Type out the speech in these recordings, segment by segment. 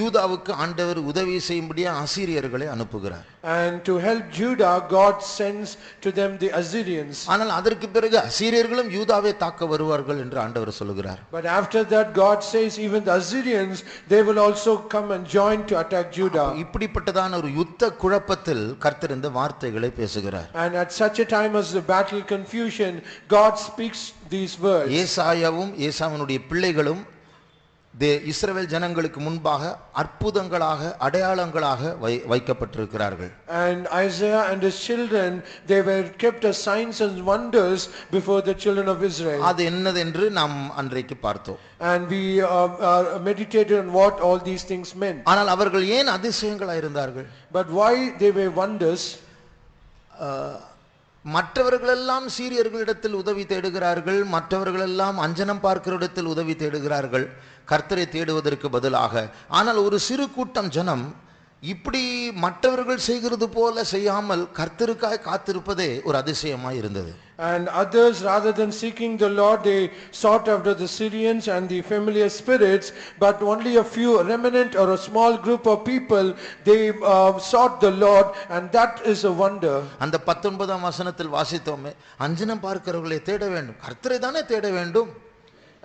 யூதாவுக்கு ஆண்டவர் உதவி செய்யும்படியா அசீரியர்களை அனுப்புகிறார். And to help Judah, God sends to them the Assyrians. ஆனால் அதற்கு பிறகு அசீரியர்களும் யூதாவை தாக்க வருவார்கள் என்று ஆண்டவர் சொல்கிறார். But after that God says even the Assyrians, they will also come and join to attack Judah. இப்படிப்பட்டதான ஒரு யுத்த குழப்பத்தில் கர்த்தர் இந்த வார்த்தைகளை பேசுகிறார். And at such a time as the battle confusion, God speaks these words. ஏசாயாவும் ஏசாவினுடைய பிள்ளைகளும் இஸ்ரவேல் ஜனங்களுக்கு முன்பாக அற்புதங்களாக அடையாளங்களாக வைக்கப்பட்டிருக்கிறார்கள். And Isaiah and his children, they were kept as signs and wonders before the children of Israel. அது என்னதென்று நாம் அன்றைக்கு பார்த்தோம். And we meditated on what all these things meant. ஆனால் அவர்கள் ஏன் அதிசயங்களாக இருந்தார்கள்? But why they were wonders? மற்றவர்களெல்லாம் சீரியர்களிடத்தில் உதவி தேடுகிறார்கள், மற்றவர்களெல்லாம் அஞ்சனம் பார்க்கிறஇடத்தில் உதவி தேடுகிறார்கள் கர்த்தரை தேடுவதற்கு பதிலாக. ஆனால் ஒரு சிறு கூட்டம் ஜனம் இப்படி மற்றவர்கள் செய்கிறது போல செய்யாமல் கர்த்தருக்காய் காத்திருப்பதே ஒரு அதிசயமாய் இருந்தது. And others, rather than seeking the Lord, they sought after the Syrians and the familiar spirits, but only a few remnant or a small group of people, they sought the Lord, and that is a wonder. அந்த 19ஆம் வசனத்தில் வாசித்தோமே, அஞ்சனம் பார்க்கிறவர்களை தேட வேண்டும், கர்த்தரை தானே தேட வேண்டும்.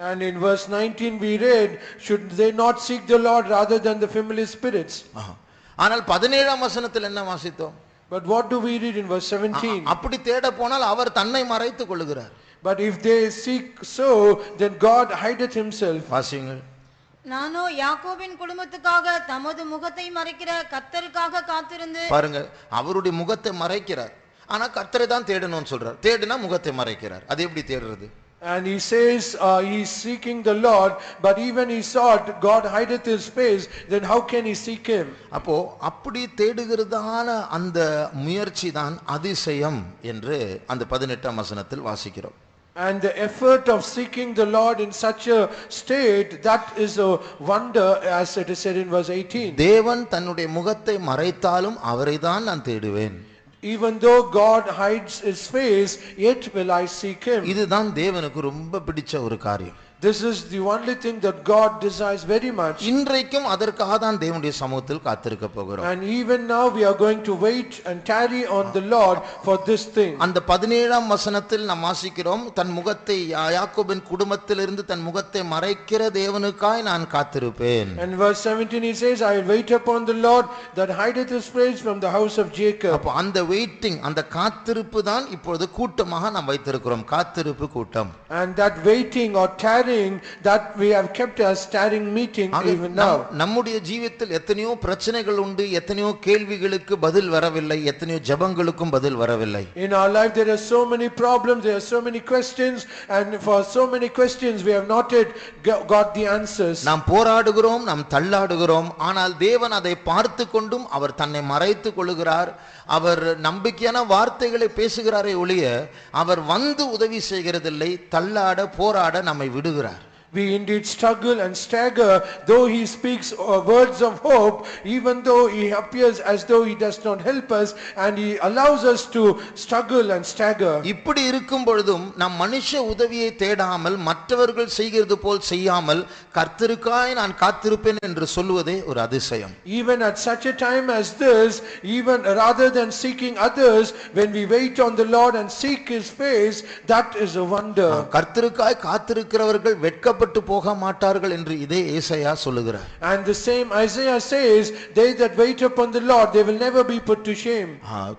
And in verse 19 we read, should they not seek the Lord rather than the familiar spirits? ஆனால் 17ஆம் வசனத்தில் என்ன வாசித்தோம்? But what do we read in verse 17? அப்படி தேட போனால் அவர் தன்னை மறைத்துக் கொள்கிறார். But if they seek so, then God hideth himself. வாசியுங்கள். நானோ யாக்கோபின் குடும்பத்துக்காக தமது முகத்தை மறைக்கிற கர்த்தருக்காக காத்திருந்து. பாருங்க, அவருடைய முகத்தை மறைக்கிறார், ஆனா கர்த்தரை தான் தேடணும்னு சொல்றார். தேடினா முகத்தை மறைக்கிறார். அது எப்படி தேடுறது? And he says he is seeking the Lord, but even he sought, God hideth his face, then how can he seek him? அப்போ அப்படி தேடுகிறதான அந்த முயற்சி தான் அதிசயம் என்று அந்த 18ஆம் வசனத்தில் வாசிக்கிறோம். And the effort of seeking the Lord in such a state, that is a wonder, as it is said in verse 18. தேவன் தன்னுடைய முகத்தை மறைத்தாலும் அவரை தான் நான் தேடுவேன். Even though God hides his face, yet will I seek him. இதுதான் தேவனுக்கு ரொம்ப பிடிச்ச ஒரு காரியம். This is the only thing that God desires very much. இன்றைக்கும் அதற்காக தான் தேவனுடைய சமூகத்தில் காத்திருக்க போகிறோம். And even now we are going to wait and tarry on the Lord for this thing. அந்த 17ஆம் வசனத்தில் நாம் வாசிக்கிறோம், தன் முகத்தை யாக்கோபின் குடும்பத்திலிருந்து தன் முகத்தை மறைக்கிற தேவனுக்காய் நான் காத்திருப்பேன். And verse 17 he says, I will wait upon the Lord that hideth his face from the house of Jacob. அப்ப அந்த வெயிட்டிங், அந்த காத்திருப்பு தான் இப்பொழுது கூட்டமாக நாம் வைத்திருக்கிறோம். காத்திருப்பு கூட்டம். And that waiting or tarrying, that we have kept as tarrying meeting even now. நம்முடைய ஜீவிதத்தில் எத்தனையோ பிரச்சனைகள் உண்டு, எத்தனையோ கேள்விகளுக்கு பதில் வரவில்லை, எத்தனையோ ஜெபங்களுக்கும் பதில் வரவில்லை. In our life there are so many problems, there are so many questions, and for so many questions we have not yet got the answers. நாம் போராடுகிறோம், நாம் தள்ளாடுகிறோம், ஆனால் தேவன் அதை பார்த்து கொண்டும் அவர் தன்னை மறைத்துக் கொள்கிறார். அவர் நம்பிக்கையான வார்த்தைகளை பேசுகிறாரே ஒழிய அவர் வந்து உதவி செய்கிறதில்லை. தள்ளாட போராட நம்மை விடுகிறார். We indeed struggle and stagger, though he speaks words of hope, even though he appears as though he does not help us, and he allows us to struggle and stagger. இப்படி இருக்கும் பொழுதும் நாம் மனுஷ உதவியை தேடாமல் மற்றவர்கள் செய்கிறது போல் செய்யாமல் கர்த்தருக்காய் நான் காத்திருப்பேன் என்று சொல்வதே ஒரு அதிசயம். Even at such a time as this, even rather than seeking others, when we wait on the Lord and seek his face, that is a wonder. கர்த்தருக்காய் காத்திருக்கிறவர்கள் வெட்கப்பட்டு போக மாட்டார்கள் என்று இதே ஏசாயா சொல்லுகிறார். And the same Isaiah says, they that wait upon the Lord, they will never be put to shame.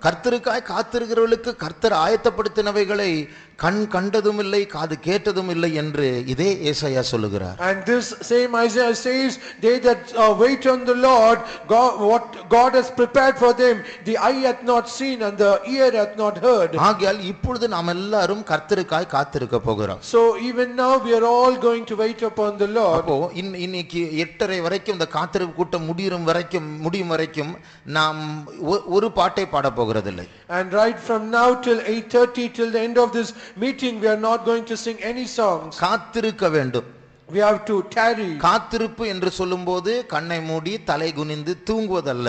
கர்த்தருக்காய் காத்திருக்கிறவர்களுக்கு கர்த்தர் ஆயத்தப்படுத்தினவைகளை கண் கண்டதும் இல்லை, காது கேட்டதும் இல்லை என்று இதே ஏசாயா சொல்லுகிறார். And this same Isaiah says, they that wait on the Lord, what God has prepared for them, the eye hath not seen and the ear hath not heard. ஆகையால் இப்பொழுது நாம் எல்லாரும் கர்த்தருக்காய் காத்திருக்க போகிறோம். So even now we are all going to wait upon the Lord. அப்போ இன்னைக்கு 8:30 வரைக்கும் இந்த காத்திருப்பு கூட்டம் முடியும் வரைக்கும் நாம் ஒரு பாட்டை பாட போகிறதில்லை. And right from now till 8:30 till the end of this meeting, we are not going to sing any songs. காத்திருக்க வேண்டும். We have to tarry. காத்திருப்பு என்று சொல்லும்போது கண்ணை மூடி தலை குனிந்து தூங்குவதல்ல.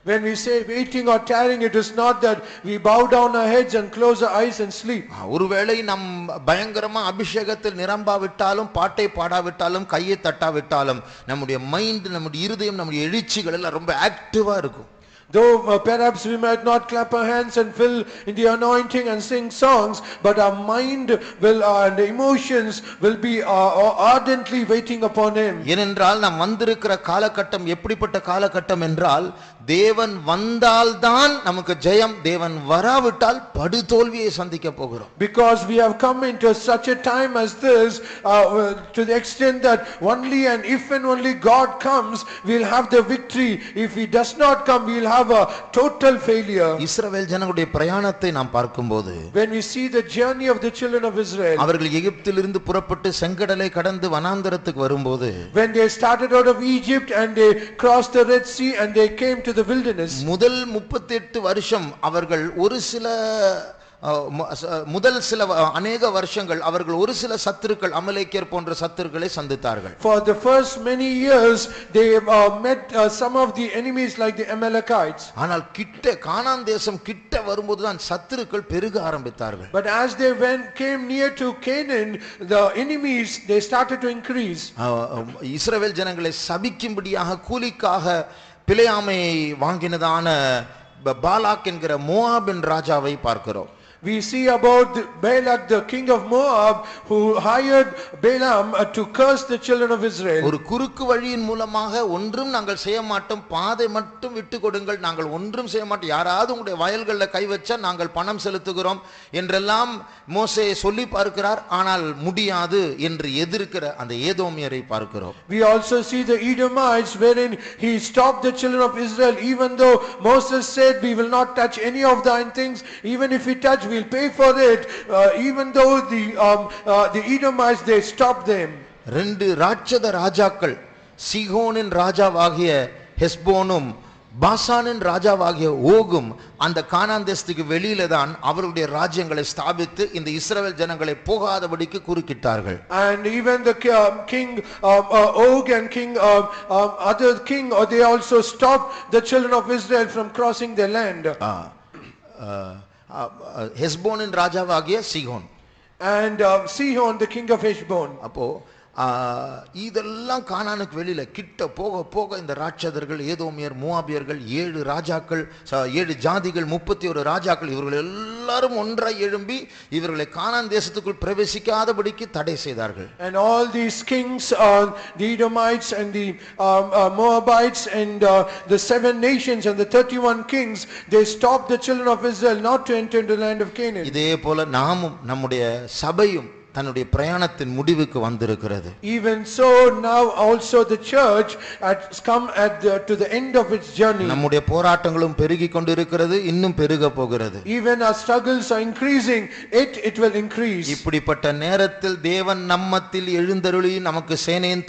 When we say waiting or tarrying, it is not that we bow down our heads and close our eyes and sleep. ஒருவேளை நம் பயங்கரமா அபிஷேகத்தில் நிரம்பாவிட்டாலும் பாட்டை பாடாவிட்டாலும் கையை தட்டாவிட்டாலும் நம்முடைய மைண்ட் நம்முடைய இருதயம் நம்முடைய எழுச்சிகள் எல்லாம் ரொம்ப ஆக்டிவா இருக்கும். Though perhaps we might not clap our hands and fill in the anointing and sing songs, but our mind will and emotions will be ardently waiting upon him. ஏனென்றால் நாம் வந்திருக்கிற காலகட்டம் எப்படிப்பட்ட காலகட்டம் என்றால் தேவன் வந்தால்தான் நமக்கு ஜெயம், தேவன் வராவிட்டால் படுதோல்வியை சந்திக்க போகிறோம். Because we have come into such a time as this, to the extent that only and if and only God comes, we'll have the victory. If he does not come, we'll have a total failure. இஸ்ரவேல் ஜனங்களுடைய பிரயாணத்தை நாம் பார்க்கும்போது, when we see the journey of the children of Israel, அவர்கள் எகிப்திலிருந்து புறப்பட்டு செங்கடலை கடந்து வனாந்தரத்துக்கு வரும்போது, when they started out of Egypt and they crossed the Red Sea and they came to the wilderness, முதல் 38 வருஷம் அவர்கள் ஒரு சில முதல் சில அநேக வருஷங்கள் அவர்கள் ஒரு சில சத்துருக்கள் அமலேக்கியர் போன்ற சத்துருக்களை சந்தித்தார்கள். For the first many years they met some of the enemies like the Amalekites. ஆனால் கிட்ட கானான் தேசம் கிட்ட வரும்போது தான் சத்துருக்கள் பெருக ஆரம்பித்தார்கள். But as they came near to Canaan, the enemies they started to increase. இஸ்ரவேல் ஜனங்களை சபிக்கும்படியாக கூலிக்காக பிலேயாமையை வாங்கினதான பாலாக் என்கிற மோவாபின் ராஜாவை பார்க்கிறோம். We see about Balak, the king of Moab, who hired Balaam to curse the children of Israel. ஒரு குறுக்கு வழியின் மூலமாக ஒன்றும் நாங்கள் செய்ய மாட்டோம், பாதை மட்டும் விட்டு கொடுங்கள், நாங்கள் ஒன்றும் செய்ய மாட்டோம், யாராவது உங்களுடைய வயல்களில் கை வச்சா நாங்கள் பணம் செலுத்துகிறோம் என்றெல்லாம் மோசே சொல்லி பார்க்கிறார். ஆனால் முடியாது என்று எதிர்க்கிற அந்த ஏதோமியரை பார்க்கிறோம். We also see the Edomites, wherein he stopped the children of Israel, even though Moses said, we will not touch any of thine things, even if we touch we'll pay for it. Even though the Edomites they stopped them. ரெண்டு ராட்சத ராஜாக்கள், சீகோனின் ராஜாவாகிய ஹெஸ்போனும் பாசானின் ராஜாவாகிய ஓகும் அந்த கானான் தேசத்துக்கு வெளியில தான் அவருடைய ராஜ்யங்களை ஸ்தாபித்து இந்த இஸ்ரவேல் ஜனங்களை போகாதபடிக்கு குறுக்கிட்டார்கள். And even the king Og and king other king, they also stopped the children of Israel from crossing their land. ஹெஸ்போனின் ராஜாவாகிய சீகோன் and Sihon the king of Heshbon. அப்போ இதெல்லாம் கானானுக்கு வெளியில கிட்ட போக போக இந்த ராட்சதர்கள், ஏதோமியர், மோவாபியர்கள், 7 ராஜாக்கள், 7 ஜாதிகள், 31 ராஜாக்கள், இவர்கள் எல்லாரும் ஒன்றாய் எழும்பி இவர்களை கானான் தேசத்துக்குள் பிரவேசிக்காதபடிக்கு தடை செய்தார்கள். And all these kings, the Edomites and the Moabites and the 7 nations and the 31 kings, they stopped the children of Israel not to enter into the land of Canaan. இதே போல நாமும் நம்முடைய சபையும் தன்னுடைய பிரயாணத்தின் முடிவுக்கு வந்திருக்கிறது. Even so now also the church has come to the end of its journey. நம்முடைய போராட்டங்களும் பெருகிக் கொண்டிருக்கிறது, இன்னும் பெருக போகிறது. Even our struggles are increasing, it will increase. இப்படிப்பட்ட நேரத்தில் தேவன் நம்மத்தில் எழுந்தருளி நமக்கு சேனையின்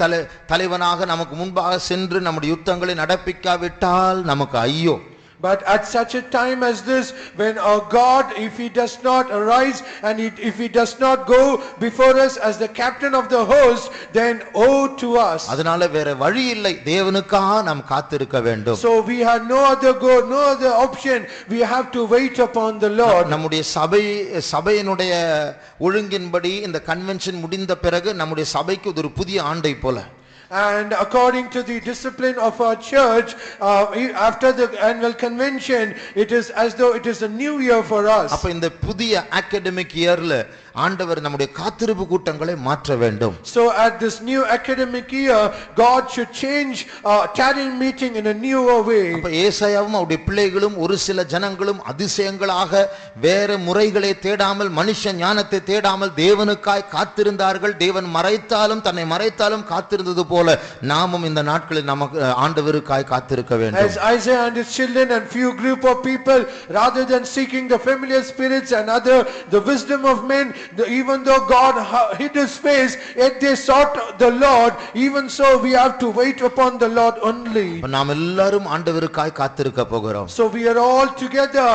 தலைவனாக நமக்கு முன்பாக சென்று நம்முடைய யுத்தங்களை நடப்பிக்காவிட்டால் நமக்கு ஐயோ. But at such a time as this, when our God, if he does not arise and if he does not go before us as the captain of the host, then woe to us. அதனால வேற வழி இல்லை, தேவனுக்காக நாம் காத்திருக்க வேண்டும். So we have no other option. We have to wait upon the Lord. நம்முடைய சபையினுடைய ஒழுங்கின்படி இந்த கன்வென்ஷன் முடிந்த பிறகு நம்முடைய சபைக்கு ஒரு புதிய ஆண்டை போல. And according to the discipline of our church, after the annual convention, it is as though it is a new year for us. அப்ப இந்த புதிய academic yearல ஆண்டவர் நம்முடைய காத்திருப்பு கூட்டங்களை மாற்ற வேண்டும். So at this new academic year, God should change tarrying meeting in a newer way. அப்ப ஏசாயாவும் அவருடைய பிள்ளைகளும் ஒரு சில ஜனங்களும் அதிசயங்களாக வேற முறைகளை தேடாமல், மனுஷ ஞானத்தை தேடாமல் தேவனுக்காய் காத்திருந்தார்கள். தேவன் மறைத்தாலும் தன்னை மறைத்தாலும் காத்திருந்தது போல நாமும் இந்த நாட்களில் நமக்கு ஆண்டவருக்காய் காத்திருக்க வேண்டும். As Isaiah and his children and few group of people, rather than seeking the familiar spirits and the wisdom of men, even though God hid his face, yet they sought the Lord. Even so we have to wait upon the Lord only. நாம் எல்லாரும் ஆண்டவருக்காய் காத்திருக்க போகிறோம். So we are all together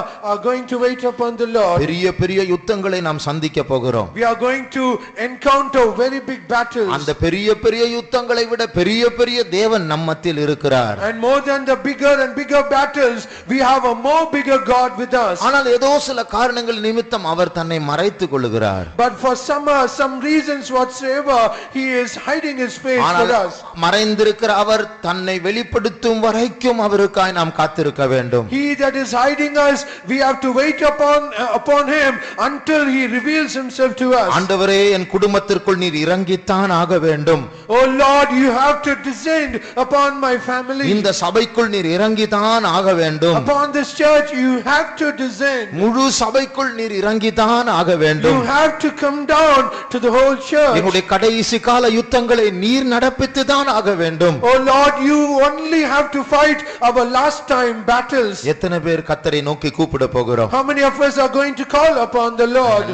going to wait upon the Lord. பெரிய பெரிய யுத்தங்களை நாம் சந்திக்க போகிறோம். We are going to encounter very big battles. அந்த பெரிய பெரிய யுத்தங்களை விட பெரிய பெரிய தேவன் நம்ம மத்தியில் இருக்கிறார். And more than the bigger and bigger battles, we have a more bigger God with us. ஆனால் ஏதோ சில காரணங்கள் நிமித்தம் அவர் தன்னை மறைத்துக் கொள்கிறார். But for some reasons whatsoever, he is hiding his face for us. மறைந்திருக்கிற அவர் தன்னை வெளிப்படுத்தும் வரைக்கும் அவருக்காய் நாம் காத்திருக்க வேண்டும். He that is hiding us, we have to wait upon him until he reveals himself to us. ஆண்டவரே, என் குடும்பத்திற்குள் நீர் இறங்கித்தான் ஆக வேண்டும். Oh Lord, you have to descend upon my family. இந்த சபைக்குள் நீர் இறங்கித்தான் ஆக வேண்டும். Upon this church you have to descend. முழு சபைக்குள் நீர் இறங்கித்தான் ஆக வேண்டும். You have to come down to the whole church. எங்களுடைய கடைசி கால யுத்தங்களை நீர் நடப்பித்து தான் ஆக வேண்டும். Oh Lord, you only have to fight our last time battles. எத்தனை பேர் கர்த்தரை நோக்கி கூப்பிட போகிறோம்? How many of us are going to call upon the Lord?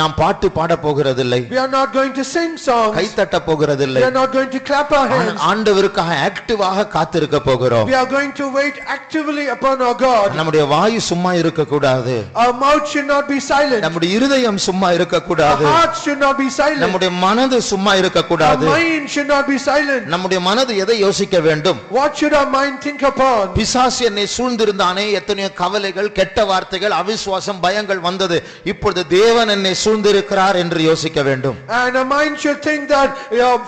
நாம் பாட்டு பாட போகிறதில்லை. We are not going to sing songs. கை தட்ட போகிறதில்லை. We are not going to clap our hands. ஆண்டவருக்காக ஆக்டிவாக காத்திருக்க போகிறோம். We are going to wait actively upon our God. நம்முடைய வாய் சும்மா இருக்க கூடாது. Our mouth should not be silent. நம்முடைய இருதயம் சும்மா இருக்க கூடாது. Our heart should not be silent. நம்முடைய மனது சும்மா இருக்க கூடாது. Our mind should not be silent. நம்முடைய மனது எதை யோசிக்க வேண்டும்? What should our mind think upon? பிசாசு என்னை சூழ்ந்திருந்தானே, எத்தனையோ கவலைகள், கெட்ட வார்த்தைகள், அவிசுவாசம், பயங்கள் வந்தது. இப்பொழுது தேவன் என்னை சூழ்ந்திருக்கிறார் என்று யோசிக்க வேண்டும். And a mind should think that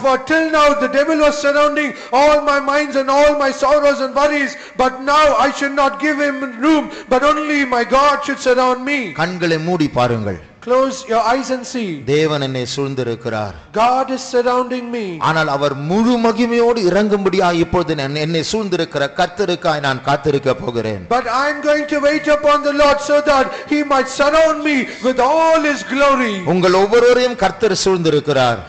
for till now the devil was surrounding all my minds and all my sorrows and worries, but now I should not give him room, but only my God should surround me. கண்களை மூடி பாருங்கள். Close your eyes and see. தேவன் என்னை சூழ்ந்திருக்கிறார். God is surrounding me. ஆனால் அவர் முழு மகிமையோடு இறங்கும்படியாய் இப்பொழுது என்னை சூழ்ந்திருக்கிற கர்த்தருக்காய் நான் காத்திருக்க போகிறேன். But I am going to wait upon the Lord so that he might surround me with all his glory. உங்கள் ஒவ்வொருவரையும் கர்த்தர் சூழ்ந்திருக்கிறார்.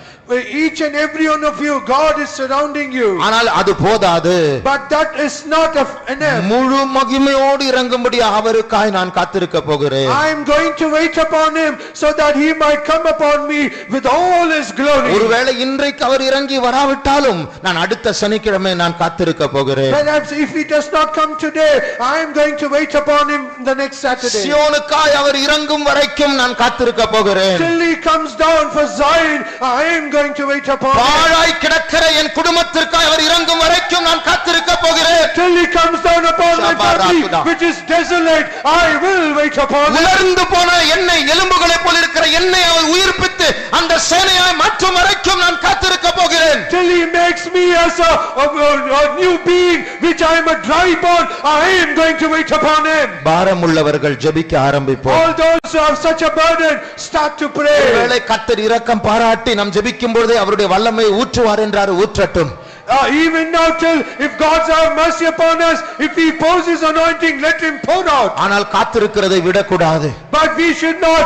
Each and every one of you, God is surrounding you. ஆனால் அது போதாது. But that is not enough. முழு மகிமையோடு இறங்கும்படி அவருக்காய் நான் காத்திருக்க போகிறேன். I am going to wait upon him so that he might come upon me with all his glory. ஒருவேளை இன்றைக்கு அவர் இறங்கி வராவிட்டாலும் நான் அடுத்த சனிக்கிழமை நான் காத்திருக்க போகிறேன். Perhaps if he does not come today, I am going to wait upon him the next Saturday. சீயோனுக்காய் அவர் இறங்கும் வரைக்கும் நான் காத்திருக்க போகிறேன். Till he comes down for Zion, I am going to wait upon him. பாழாய் கிடக்கிற என் குடும்பத்திற்காய் அவர் இறங்கும் வரைக்கும் நான் காத்திருக்க போகிறேன். Till he comes down upon my family which is desolate, I will wait upon him. உலர்ந்து போன எண்ணெய் எலும்புகளை போல இருக்கிற எண்ணெய் அவர் உயிர்ப்பித்து அந்த சேனையாய் மாற்றும் வரைக்கும் நான் காத்திருக்க போகிறேன். Till he makes me as a new being which I am a dry bone, I am going to wait upon him. பாரமுள்ளவர்கள் ஜெபிக்க ஆரம்பிப்போம். All those who have such a burden start to pray. ஒருவேளை கர்த்தர் இரக்கம் பாராட்டி நாம் ஜெபிக்கும் பொழுதே அவருடைய வல்லமை ஊற்றுவார் என்றார், ஊற்றட்டும். Even now till if God have mercy upon us, if he pours his anointing, let him pour out. ஆனால் காத்திருக்கிறதை விடக்கூடாது. But we should not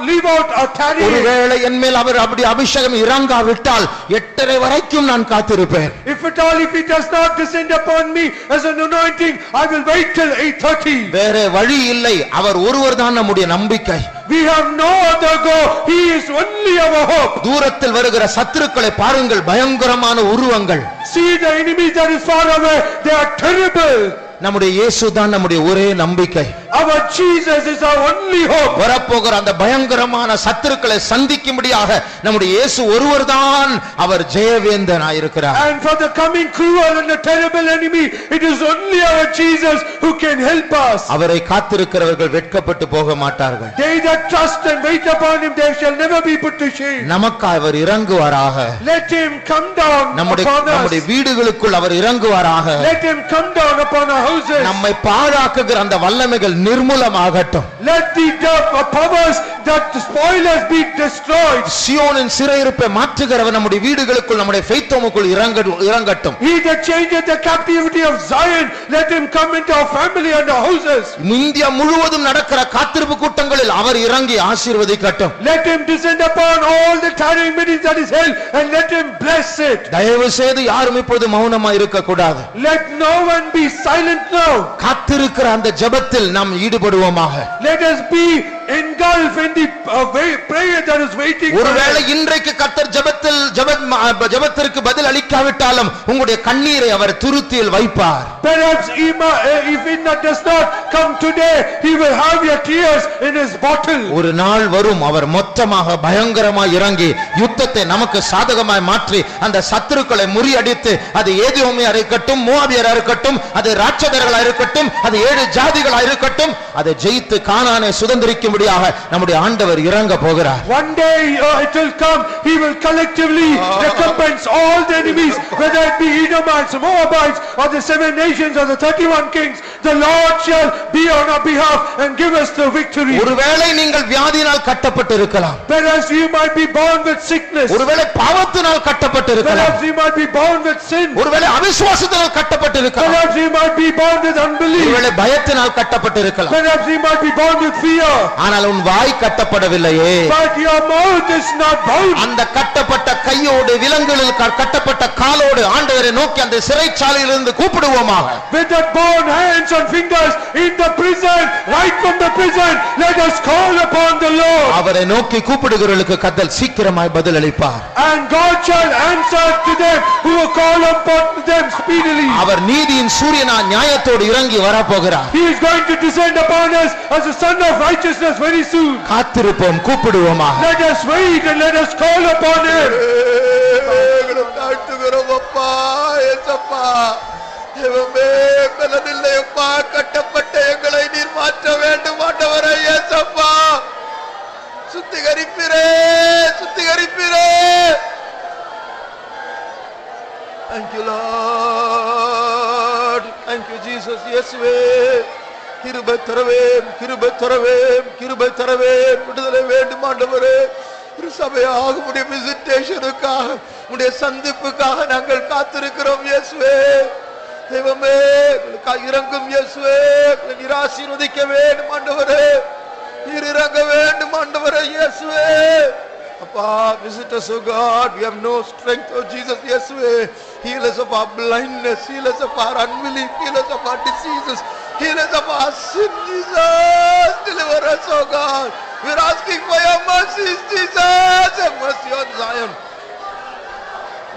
leave out or tarry. ஒருவேளை என்மேல் அவர் அப்படி அபிஷேகம் இறங்காவிட்டால் 8:30 வரைக்கும் நான் காத்திருப்பேன். If at all if he does not descend upon me as an anointing, I will wait till 8:30. வேற வழி இல்லை. அவர் ஒருவர் தான் நம்முடைய நம்பிக்கை. We have no other go. He is only our hope. தூரத்தில் வருகிற சத்துருக்களை பாருங்கள், பயங்கரமான உருவங்கள். See the enemy that is far away, they are terrible. நம்முடைய இயேசு தான் நம்முடைய ஒரே நம்பிக்கை. Our Jesus is our only hope. வரப்போகிற அந்த பயங்கரமான சத்துருக்களை சந்திக்கும்படியாக நம்முடைய இயேசு ஒருவர் தான் அவர் ஜெயவேந்தனாய் இருக்கிறார். And for the coming cruel and the terrible enemy, it is only our Jesus who can help us. அவரை காத்திருக்கிறவர்கள் வெட்கப்பட்டு போக மாட்டார்கள். They that trust and wait upon him, they shall never be put to shame. நமக்காய் அவர் இறங்குவாராக. Let him come down upon us. நம்முடைய வீடுகளுக்குள் அவர் இறங்குவாராக. Let him come down upon our houses. நம்மை பாழாக்குகிற அந்த வல்லமைகள் நிர்மூலமாகட்டும். Let the powers that spoil us be destroyed. சியோனின் சிறையிருப்பை மாற்றுகிறவர் நம்முடைய வீடுகளுக்குள் நம்முடைய ஃபெய்த்தோமுக்குள் இறங்கட்டும். He that changeth the captivity of Zion, let him come into our family and our houses. India முழுவதும் நடக்கிற காத்திருப்பு கூட்டங்களில் அவர் இறங்கி ஆசீர்வதிக்கட்டும். Let him descend upon all the tarrying meetings that is held and let him bless it. தயவு செய்து யாரும் இப்பொழுது மௌனமா இருக்க கூடாது. Let no one be silent now. காத்திருக்கிற அந்த ஜெபத்தில் நாம் ஈடுபடுவோமாக. Let us be engulfed in the prayer that is waiting for ஒருவேளை us. இன்றைக்கு கர்த்தர் ஜெபத்திற்கு பதில் அளிக்காவிட்டாலும் உங்களுடைய கண்ணீரை அவர் துருத்தியில் வைப்பார். Perhaps if it does not come today, he will have your tears in his bottle. ஒரு நாள் வரும் அவர் மொத்தமாக பயங்கரமாய் இறங்கி யுத்தத்தை நமக்கு சாதகமாய் மாற்றி அந்த சத்துருக்களை முறியடித்து, அது ஏதோமியரா இருக்கட்டும், மோவாபியரா இருக்கட்டும், அது ராட்சதர்களா இருக்கட்டும், அது 7 ஜாதிகளா இருக்கட்டும், அதை ஜெயித்து கானானை சுதந்தரிக்கும்படியாக நம்முடைய ஆண்டவர் இறங்க போகிறார். One day it will come, he will collectively recompense all the enemies, whether it be Edomites, Moabites, or the 7 nations, or the 31 kings. The Lord shall be on our behalf and give us the victory. ஒருவேளை நீங்கள் வியாதியினால் கட்டப்பட்டு இருக்கலாம். Perhaps you might be bound with sickness. ஒருவேளை பாவத்தினால் கட்டப்பட்டு இருக்கலாம். Perhaps you might be bound with sin. ஒருவேளை அவிசுவாசத்தினால் கட்டப்பட்டு இருக்கலாம். Perhaps you might be bound with unbelief. ஒருவேளை பயத்தினால் கட்டப்பட்டு இருக்கலாம். Perhaps you might be bound with fear. ஆனால் உன் வாய் கட்டப்படவில்லையே. But your mouth is not bound. அந்த கட்டப்பட்ட கையோடு, விலங்குகளில் கட்டப்பட்ட காலோடு ஆண்டவரை நோக்கி அந்த சிறைச்சாலையிலிருந்து கூப்பிடுவோமாக. With that bound hands and fingers in the prison, right from the prison, let us call upon the Lord. அவரை நோக்கி கூப்பிடுகிறவர்களுக்கு கர்த்தர் சீக்கிரமாய் பதில் அளிப்பார். And God shall answer to them who call upon them speedily. அவர் நீதியின் சூரியனா நியாயத்தோடு இறங்கி வரப்போகிறார். He is going to descend upon us as the Son of Righteousness very soon. காத்திருப்போம், கூப்பிடுவோமா. Let us wait and let us call upon him. கட்டப்பட்ட எங்களை நீர் மாற்ற வேண்டும் ஆண்டவரே. இயேசப்பா, சுத்திகரிப்பீரே, சுத்திகரிப்பீரே. Thank you Lord, thank you Jesus. இயேசுவே, கிருபை தரவேன், கிருபை தரவேன், கிருபை தரவேன். விடுதலை வேண்டும் ஆண்டவரே. சபையாக உடைய விசிட்டேஷனுக்காக, உடைய சந்திப்புக்காக நாங்கள் காத்திருக்கிறோம் இயேசுவே. தெய்வமே, இறங்கும் இயேசுவே, நீர் ஆசீர்வதிக்க வேண்டும் ஆண்டவரே. நீர் இறங்க வேண்டும் ஆண்டவரே இயேசுவே. அப்பா, visit us, oh God. We have no strength, oh Jesus. இயேசுவே, heal us of our blindness, heal us of our unbelief, heal us of our diseases, heal us of our sin, Jesus. Deliver us, oh God. We are asking for your mercies, Jesus. Have mercy on Zion.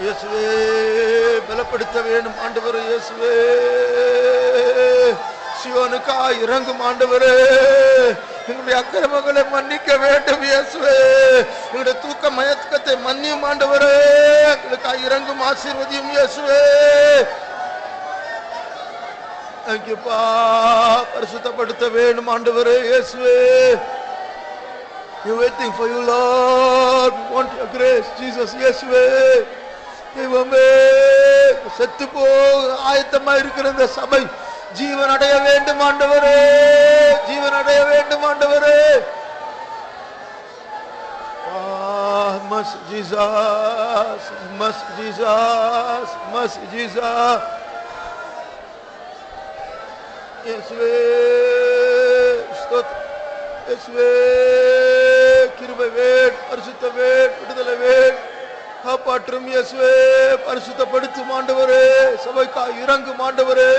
இயேசுவே, பலப்படுத்த வேண்டும் ஆண்டவரே இயேசுவே. சியோனுக்காய் இறங்கும் ஆண்டவரே. எங்களுடைய அக்கிரமங்களை மன்னிக்க வேண்டும் இயேசுவே. எங்களுடைய தூக்க மயக்கத்தை மன்னியும் ஆண்டவரே. எங்களுக்காய் இறங்கும் ஆசீர்வதியும் இயேசுவே. தேங்க்யூப்பா. பரிசுத்தப்படுத்த வேண்டும் ஆண்டவரே இயேசுவே. We are waiting for you, Lord. We want your grace, Jesus. இயேசுவே, தெய்வமே, செத்து போக ஆயத்தமா இருக்கிற இந்த சபை ஜீவன் அடைய வேண்டும் ஆண்டவரே. ஜீவன் அடைய வேண்டும் ஆண்டவரே. Mercy Jesus, mercy Jesus, mercy Jesus. இயேசுவே, ஸ்தோத்திரம். இயேசுவே, கிருபை வேணும், பரிசுத்த வேணும், விடுதலை வேணும். காப்பாற்றும் இயேசுவே, பரிசுத்தப்படுத்தும் ஆண்டவரே. சபைக்காய் இறங்கும் ஆண்டவரே.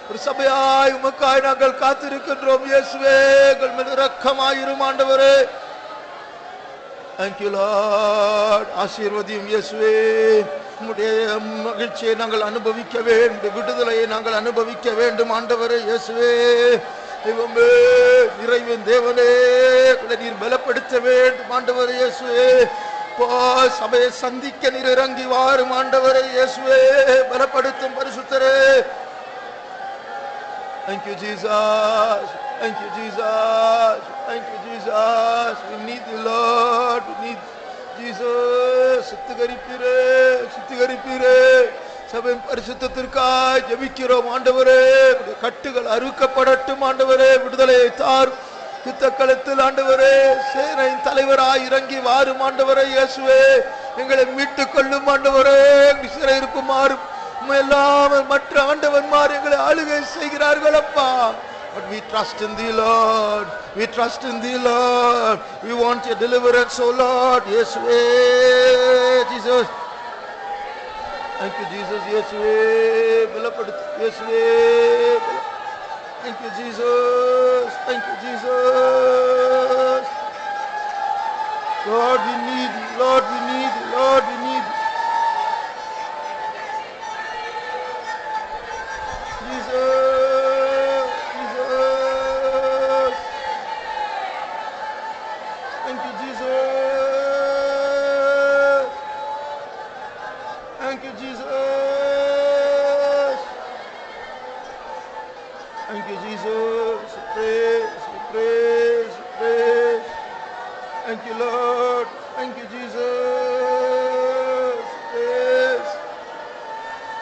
ஒரு சபையாய் உமக்காய் நாங்கள் காத்திருக்கின்றோம் இயேசுவே. எங்கள் மீது இரக்கமாயிரும் ஆண்டவரே. Thank you Lord. ஆசீர்வதியும் இயேசுவே. உம்முடைய மகிழ்ச்சியை நாங்கள் அனுபவிக்க வேண்டும், விடுதலையை நாங்கள் அனுபவிக்க வேண்டும் ஆண்டவரே இயேசுவே. தெய்வமே, நிறைவின் தேவனே, நீர் பலப்படுத்த வேண்டும் ஆண்டவரே இயேசுவே. சபையை சந்திக்க நீர் இறங்கி வாரும் ஆண்டவரே இயேசுவே. பலப்படுத்தும் பரிசுத்தரே. Thank you Jesus, thank you Jesus, thank you Jesus. We need you Lord, we need Jesus. சுத்திகரிப்பீரே, சுத்திகரிப்பீரே. சபையின் பரிசுத்தத்திற்காய் ஜெபிக்கிறோம் ஆண்டவரே. கட்டுகள் அறுக்கப்படட்டும் ஆண்டவரே. விடுதலையை தாரும். யுத்த களத்தில் ஆண்டவரே, சேனையின் தலைவராய் இறங்கி வாரும் ஆண்டவரே இயேசுவே. எங்களை மீட்டுக் கொள்ளும் ஆண்டவரே. சிறையிருப்புமாறும் எல்லாம் மற்ற ஆண்டவன்மார் எங்களை ஆளுகை செய்கிறார்கள் அப்பா. But we trust in thee Lord, we trust in thee Lord. We want your deliverance, oh Lord. இயேசுவே, Jesus. Thank you Jesus. இயேசுவே, பலப்படுத்து இயேசுவே. Thank you Jesus, thank you Jesus. Lord, we need you. Lord, we need you. Lord, we need you. Jesus, Jesus. Thank you, Jesus. Thank you, Jesus. Thank you, Jesus. We praise, we praise, we praise. Thank you, Lord. Thank you, Jesus. Praise.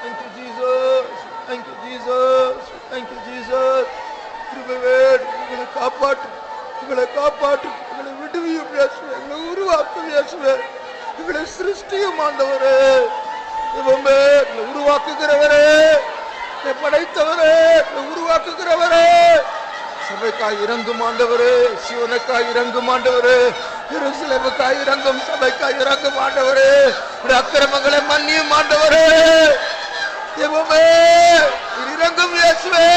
Thank you, Jesus. Thank you, Jesus. Thank you, Jesus. கிருபைவேல் உங்களை காப்பாற்று, உங்களை காப்பாற்று, உங்களை விடுவியும் இயேசுவே, உங்களை உருவாக்கும் இயேசுவே, உங்களை சிருஷ்டியும் ஆண்டவரே, இவமே உங்களை உருவாக்குகிறவரே, உங்களை படைத்தவரே, உங்களை உருவாக்குகிறவரே, சபைக்காய் இறங்கும் ஆண்டவரே, சிவனுக்காய் இறங்கும் ஆண்டவரே, எருசலேமுக்காய் இறங்கும், சபைக்காய் இறங்கும் ஆண்டவரே, உடைய அக்கிரமங்களை மன்னியும் ஆண்டவரே, தெய்வமே இறங்கும் இயேசுவே.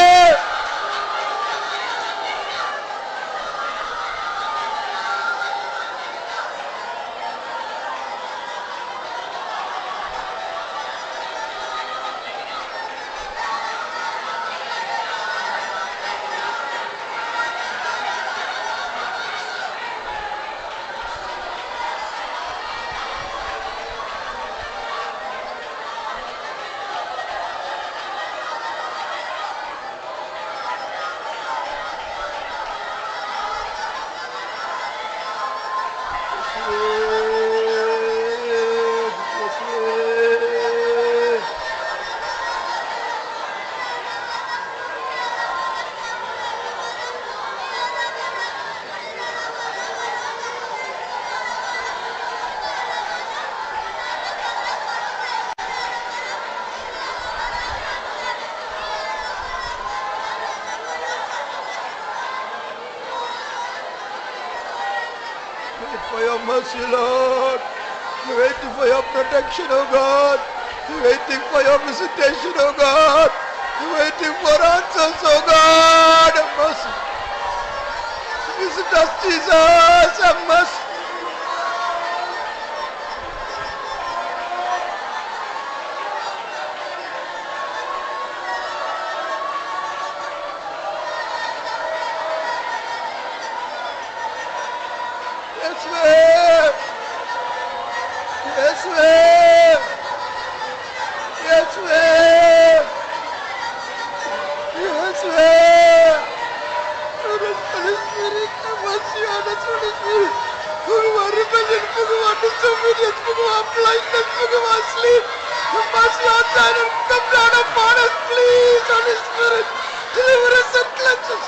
For your mercy, Lord. We're waiting for your protection, oh God. We're waiting for your visitation, oh God. We're waiting for answers, oh God. Have mercy. Visit us, Jesus. Have mercy. Yes, ma'am. Yes, ma'am. Yes, ma'am. Yes, ma'am. Holy Spirit, have mercy on us, Holy Spirit. Forgive our rebellion, forgive our disobedience, forgive our blindness, forgive our sleep. Have mercy on us and come down upon us, please, Holy Spirit. Deliver us and cleanse us.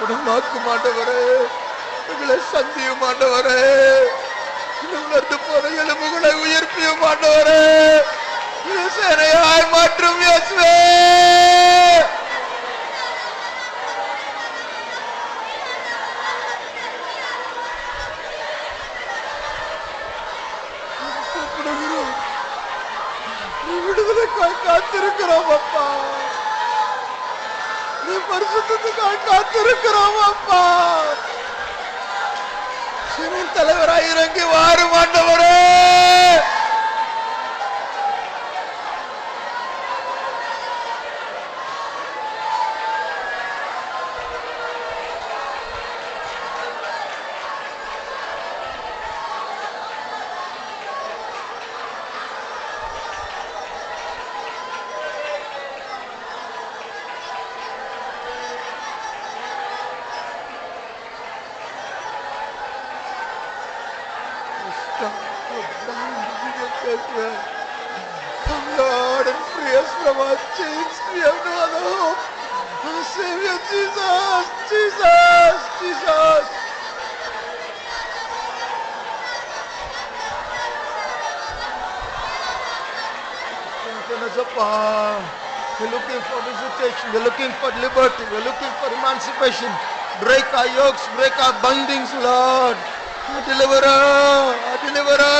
குணமாக்கும் ஆண்டவரே, எங்களை சந்தியும் ஆண்டவரே, உலர்ந்து போன எலும்புகளை உயிர்ப்பியும் ஆண்டவரே, சேனையாய் மாற்றும் இயேசுவே. கூப்பிடுகிறோம், நீ விடுதலைக்காய் காத்திருக்கிறோம் அப்பா, நீ பரிசுத்தத்துக்காக காத்திருக்கிறோம் அப்பா. சிறின் தலைவராய் இறங்கி வாரும் ஆண்டவரே. Come, Lord, and free us from our chains. We have no other hope. Our Savior Jesus, Jesus, Jesus. Strengthen us, Appa. We're looking for visitation. We're looking for liberty. We're looking for emancipation. Break our yokes, break our bindings, Lord. Our deliverer, our deliverer,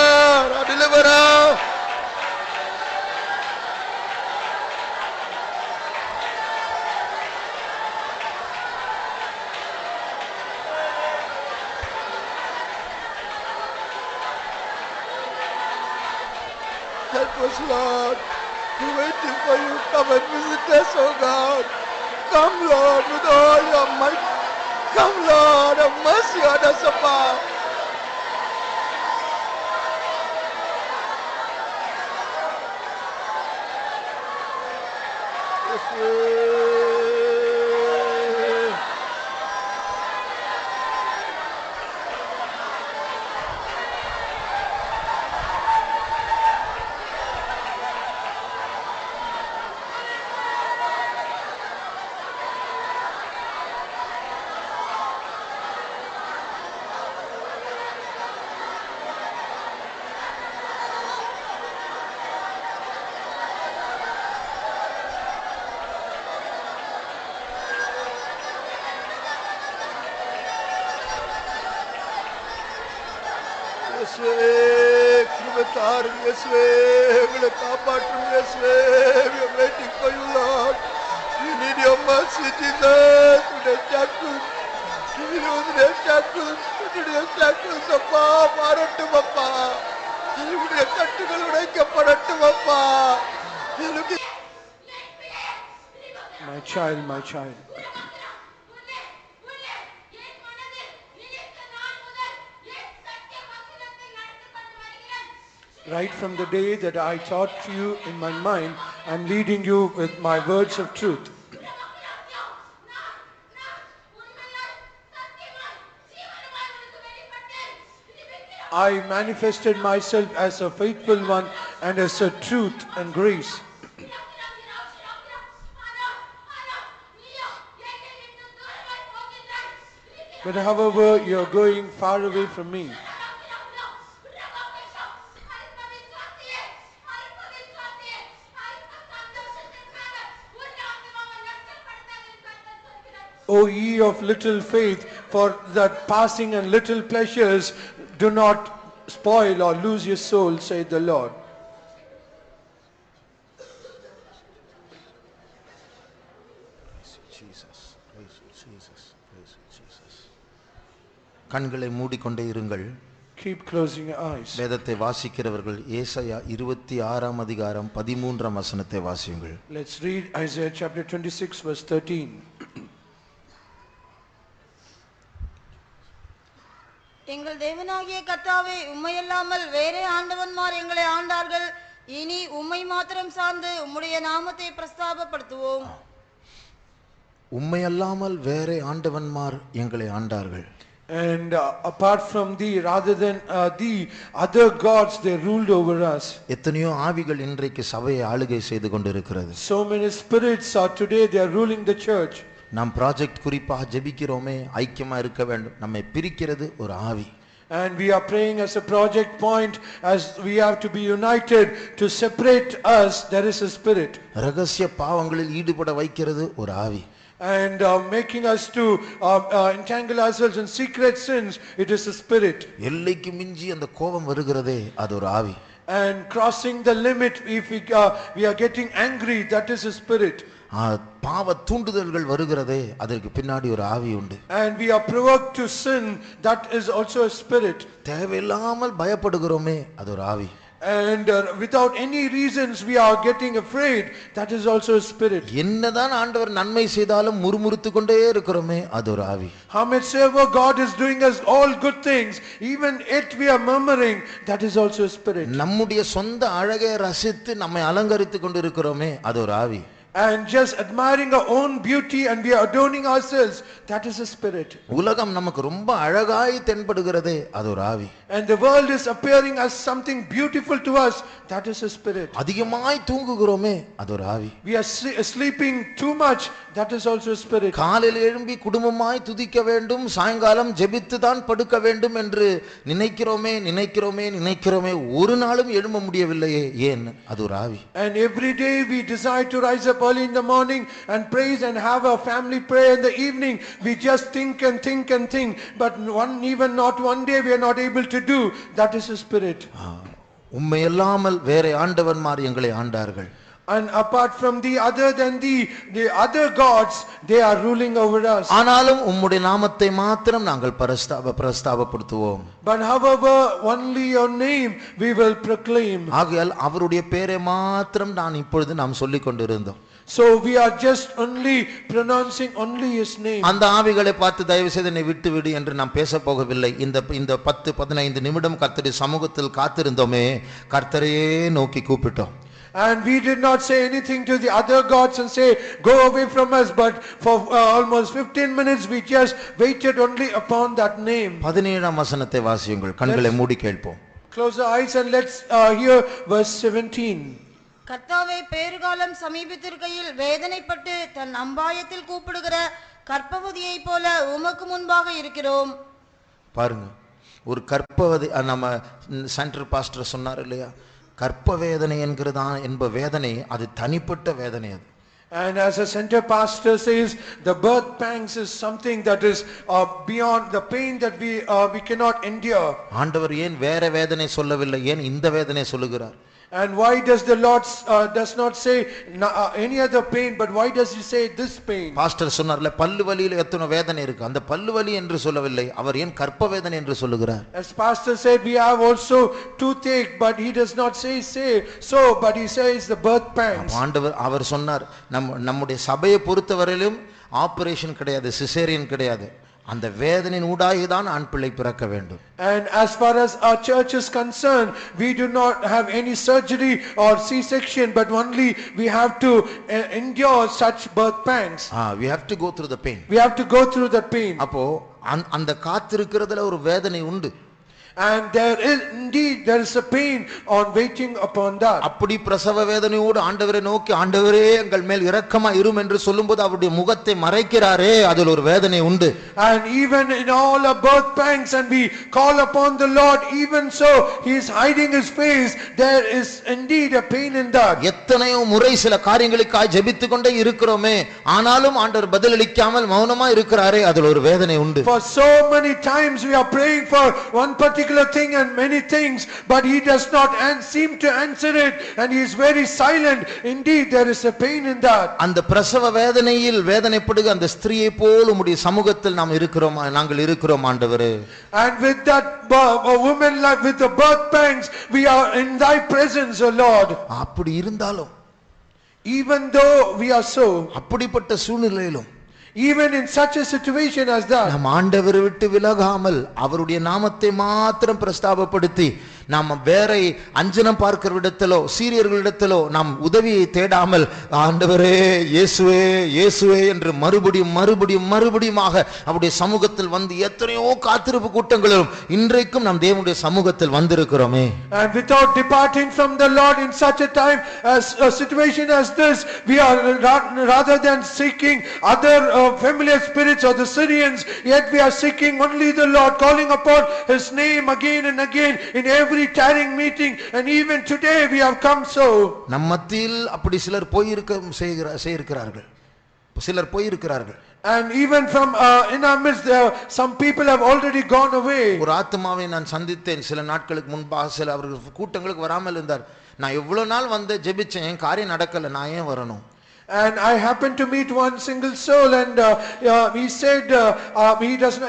our deliverer. help us, Lord. We're waiting for you. Come and visit us, oh God. Come, Lord, with all your might. Come, Lord, have mercy on us, Appa. Yeswe, Krivatar, Yeswe, we are waiting for you, Lord. We need your mercy, Jesus. We need shackles. We need shackles. We need shackles, Appa. Marattu, Appa. We need கட்டுகள் உடைக்கப்படட்டும், அப்பா. My child, my child. Right from the day that I taught you in my mind, I'm leading you with my words of truth. I manifested myself as a faithful one and as a truth and grace. But however, you are going far away from me. O ye of little faith, for that passing and little pleasures do not spoil or lose your soul, saith the Lord. கண்களை மூடிக்கொண்டே இருங்கள். Keep closing your eyes. வேதத்தை வாசிக்கிறவர்கள் ஏசாயா 26ஆம் அதிகாரம் 13ஆம் வசனத்தை வாசியுங்கள். Let's read Isaiah chapter 26 verse 13. எங்கள் தேவனாகிய கர்த்தாவே, உம்மையல்லாமல் வேறே ஆண்டவன்மார் எங்களை ஆண்டார்கள். இனி உம்மை மாத்திரம் சார்ந்து உம்முடைய நாமத்தை பிரஸ்தாபப்படுத்துவோம். உம்மையல்லாமல் வேறே ஆண்டவன்மார் எங்களை ஆண்டார்கள். And apart from thee, rather than thee, other gods they ruled over us. எத்தனையோ ஆவிகள் இன்றைக்கு சபையை ஆளுகை செய்து கொண்டிருக்கிறது. So many spirits are today they are ruling the church. நாம் ப்ராஜெக்ட் குறிப்பாக ஜெபிக்கிறோமே, ஐக்கியமா இருக்க வேண்டும். நம்மை பிரிக்கிறது ஒரு ஆவி. And we are praying as a project point, as we have to be united to separate us. There is a spirit. ரகசிய பாவங்களில் ஈடுபட வைக்கிறது ஒரு ஆவி. And making us to entangle ourselves in secret sins, it is a spirit. எல்லைக்கு மிஞ்சி அந்த கோபம் வருகிறதே, அது ஒரு ஆவி. And crossing the limit, if we are getting angry, that is a spirit. பாவ தூண்டுதல்கள் வருகிறதே, அதற்கு பின்னாடி ஒரு ஆவி உண்டு. And we are provoked to sin, that is also a spirit. தேவையில்லாமல் பயப்படுகிறோமே, அது ஒரு ஆவி. And without any reasons we are getting afraid, that is also a spirit. என்னதான் ஆண்டவர் நன்மை செய்தாலும் முறுமுறுத்து கொண்டே இருக்கிறோமே, அது ஒரு ஆவி. How much ever God is doing us all good things, even yet we are murmuring, that is also a spirit. நம்முடைய சொந்த அழகை ரசித்து நம்மை அலங்கரித்து கொண்டிருக்கிறோமே, அது ஒரு ஆவி. And just admiring our own beauty and we are adorning ourselves, that is a spirit. உலகம் நமக்கு ரொம்ப அழகாய் தென்படுகிறதே, அது ஒரு ஆவி. And the world is appearing as something beautiful to us, that is a spirit. அதிகமாய் தூங்குகிறோமே, அது ஒரு ஆவி. We are sleeping too much, that is also a spirit. காலையில் எழும்பி குடும்பமாய் துதிக்க வேண்டும், சாயங்காலம் ஜெபித்து தான் படுக்க வேண்டும் என்று நினைக்கிறோமே, ஒரு நாளும் எழும்ப முடியவில்லையே, ஏன்? அது ஒரு ஆவி. And every day we desire to rise up early in the morning and praise and have a family prayer in the evening. We just think and think and think, but even not one day we are not able to do. That is a spirit. உம்மை இல்லாமல் வேறே ஆண்டவன்மார் எங்களை ஆண்டார்கள். And apart from the other than the other gods, they are ruling over us. ஆனாலும் உம்முடைய நாமத்தை மாத்திரம் நாங்கள் பிரஸ்தாபப்படுத்துவோம். But however, only your name we will proclaim. ஆகையால் அவருடைய பெயரை மாத்திரம் இப்பொழுது நாம் சொல்லிக் கொண்டிருந்தோம். So we are just only pronouncing only his name. அந்த ஆவிகளை பார்த்து தயவு செய்து என்னை விட்டு விடு என்று நாம் பேச போகவில்லை. இந்த 10-15 நிமிடம் கர்த்தருடைய சமூகத்தில் காத்திருந்தோமே, கர்த்தரையே நோக்கி கூப்பிட்டோம். And we did not say anything to the other gods and say, go away from us. But for almost 15 minutes we just waited only upon that name. 17ஆம் வசனத்தை வாசியுங்கள். கண்களை மூடி கேட்போம். Close our eyes and let's hear verse 17. கர்த்தாவே, பேறுகாலம் சமீபித்திருக்கையில் வேதனைப்பட்டு தன் அம்பாயத்தில் கூப்பிடுகிற கர்ப்பவதியை போல உமக்கு முன்பாக இருக்கிறோம். பாருங்க, ஒரு கர்ப்பவதி, நம்ம சென்ட்ரல் பாஸ்டர் சொன்னார் இல்லையா, கர்ப்ப வேதனை என்ப வேதனை அது தனிப்பட்ட வேதனை. அது And as a center pastor says, the birth pangs is something that is beyond the pain that we cannot endure. ஆண்டவர் ஏன் வேற வேதனை சொல்லவில்லை, ஏன் இந்த வேதனை சொல்லுகிறார்? And why does the Lord does not say any other pain, but why does he say this pain? Pastor சொன்னார்ல, பல்லு வலியில எத்தனை வேதனை இருக்கு, அந்த பல்லு வலி என்று சொல்லவில்லை, அவர் ஏன் கர்ப்ப வேதனை என்று சொல்லுகிறார்? As pastor said, we have also toothache, but he does not say so, but he says the birth pangs. ஆண்டவர் அவர் சொன்னார், நம்முடைய சபையை பொறுத்தவரையிலும் ஆபரேஷன் கிடையாது, சிசேரியன் கிடையாது, அந்த வேதனையின் ஊடாக தான் ஆண் பிள்ளை பிறக்க வேண்டும். And as far as our church is concerned, we do not have any surgery or C-section, but only we have to endure such birth pangs. We have to go through the pain. We have to go through that pain. அப்போ அந்த காத்திருக்கிறதுல ஒரு வேதனை உண்டு. And there is a pain on waiting upon that. அப்படி பிரசவ வேதனையோடு ஆண்டவரை நோக்கி, ஆண்டவரே எங்கள் மேல் இரக்கமா இரும் என்று சொல்லும்போது அவருடைய முகத்தை மறைக்கிறாரே, அதில் ஒரு வேதனை உண்டு. And even in all our birth pangs and we call upon the Lord, even so he is hiding his face. There is indeed a pain in that. எத்தனையோ முறை சில காரியங்களுக்காக ஜெபித்துக் கொண்டே இருக்கிறோமே, ஆனாலும் ஆண்டவர் பதிலளிக்காமல் மௌனமா இருக்கிறாரே, அதில் ஒரு வேதனை உண்டு. For so many times we are praying for one particular thing and many things, but he does not seem to answer it, and he is very silent. Indeed, there is a pain in that. அந்த பிரசவ வேதனையில் வேதனைப்படுகிற அந்த ஸ்திரியை போல உம்முடைய சமூகத்தில் நாங்கள் இருக்கிறோம் ஆண்டவரே. And with that woman like with the birth pangs, we are in thy presence, O Lord. அப்படி இருந்தாலும், even though we are so, அப்படிப்பட்ட சூழ்நிலையிலும், even in such a situation as that, நாம் ஆண்டவரை விட்டு விலகாமல் அவருடைய நாமத்தை மாத்திரம் பிரஸ்தாபப்படுத்தி, நாம் வேற அஞ்சனம் பார்க்கிறவரிடத்திலோ சீரியர்களிடத்திலோ நாம் உதவியை தேடாமல், ஆண்டவரே இயேசுவே இயேசுவே என்று மறுபடியுமாக அவருடைய சமூகத்தில் வந்து எத்தனையோ காத்திருப்பு கூட்டங்களிலும் இன்றைக்கும் நாம் தேவனுடைய சமூகத்தில் வந்திருக்கிறோமே. And without departing from the Lord in such a time as a situation as this, we are rather than seeking other familiar spirits or the Syrians, yet we are seeking only the Lord, calling upon his name again and again in every tarrying meeting, and even today we have come so. நம்மத்தில் அப்படி சிலர் போயிருக்கிறார்கள். And even from in our midst some people have already gone away. ஒரு ஆத்மாவை நான் சந்தித்தேன் சில நாட்களுக்கு முன்பாக. சில அவர்கள் கூட்டங்களுக்கு வராமல் இருந்தார். நான் எவ்வளவு நாள் வந்து ஜெபிச்சேன், என் காரியம் நடக்கல, நான் ஏன் வரணும்? And I happened to meet one single soul, and he said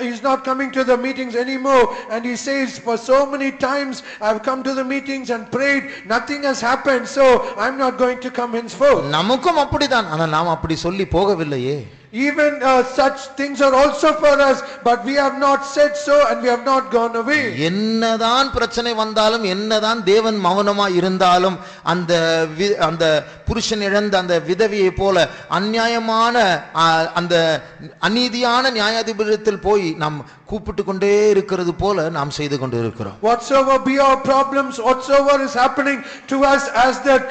he's not coming to the meetings anymore, and he says, for so many times I've come to the meetings and prayed, nothing has happened, so I'm not going to come henceforth. நமக்கும் அப்படிதான், ஆனா நாம் அப்படி சொல்லி போகவில்லையே. Even such things are also for us, but we have not said so and we have not gone away. என்னதான் பிரச்சனை வந்தாலும், என்னதான் தேவன் மௌனமா இருந்தாலும், அந்த புருஷன் இழந்த அந்த விதவியை போல அநியாயமான அந்த அநீதியான நியாயாதிபதியில் போய் நாம் கூப்பிட்டு கொண்டே இருக்கிறது போல நாம் செய்து கொண்டு இருக்கிறோம். Whatsoever be our problems, whatsoever is happening to us, as that